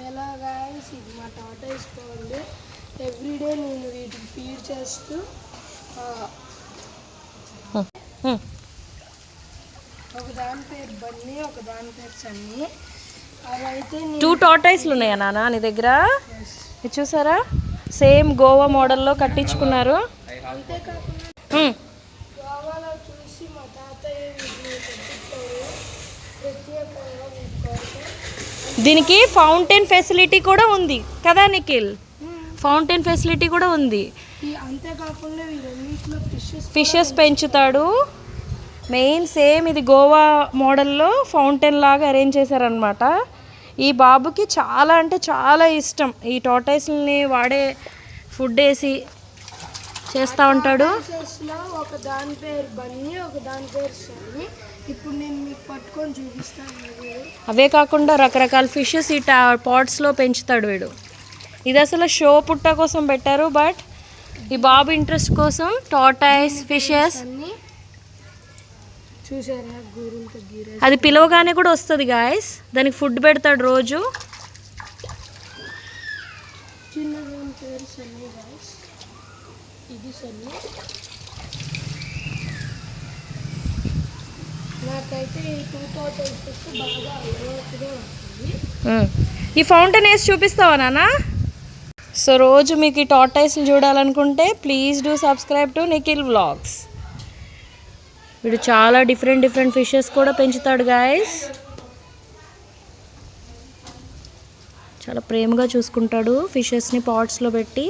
ఎలా గాయస్ ఇది మా టాటాయిస్ బాగుంది. ఎవ్రీడే నేను వీటికి ఫీడ్ చేస్తూ ఒక దాని పేరు బన్నీ, ఒక దాని పేరు సన్నీ. అవైతే 2 టాటాయిస్లు ఉన్నాయా నాన్న నీ దగ్గర? ఇది చూసారా, సేమ్ గోవా మోడల్లో కట్టించుకున్నారు. అంతేకాకుండా గోవాలో చూసి మా తాతయ్య వీటిని కట్టించారు ప్రత్యేకంగా వీటి కోసం. దీనికి ఫౌంటైన్ ఫెసిలిటీ కూడా ఉంది కదా నిఖిల్? ఫౌంటైన్ ఫెసిలిటీ కూడా ఉంది. అంతేకాకుండా వీరన్నింటిలో ఫిషెస్ పెంచుతాడు. మెయిన్ సేమ్ ఇది గోవా మోడల్లో ఫౌంటైన్ లాగా అరేంజ్ చేశారనమాట. ఈ బాబుకి చాలా అంటే చాలా ఇష్టం ఈ టాటాయిస్ని వాడే ఫుడ్ వేసి చేస్తూ ఉంటాడు. ఒక దాని పేరు బన్నీ, ఒక దాని పేరు సన్నీ. ఇప్పుడు నేను మీకు పట్టుకొని చూపిస్తాను. అవే కాకుండా రకరకాల ఫిషెస్ ఈ పాట్స్లో పెంచుతాడు వీడు. ఇది అసలు షో పుట్ట కోసం పెట్టారు, బట్ ఈ బాబు ఇంట్రెస్ట్ కోసం టాటాయిస్ ఫిషెస్ చూసారా. అది పిలవగానే కూడా వస్తుంది గాయస్. దానికి ఫుడ్ పెడతాడు రోజు. చిన్న పేరు సన్నీ గాయస్. ఇది సన్నీ. నాకైతే ఈ 2000 బాగా అలవాటుగా ఉంటుంది. ఈ ఫౌంటైన్ వేసి చూపిస్తావా నాన్న? సో రోజు మీకు ఈ టాటాయిస్ని చూడాలనుకుంటే please do subscribe to Nikhil vlogs. వీడు చాలా డిఫరెంట్ ఫిషెస్ కూడా పెంచుతాడు గాయస్. చాలా ప్రేమగా చూసుకుంటాడు ఫిషెస్ని పాట్స్లో పెట్టి.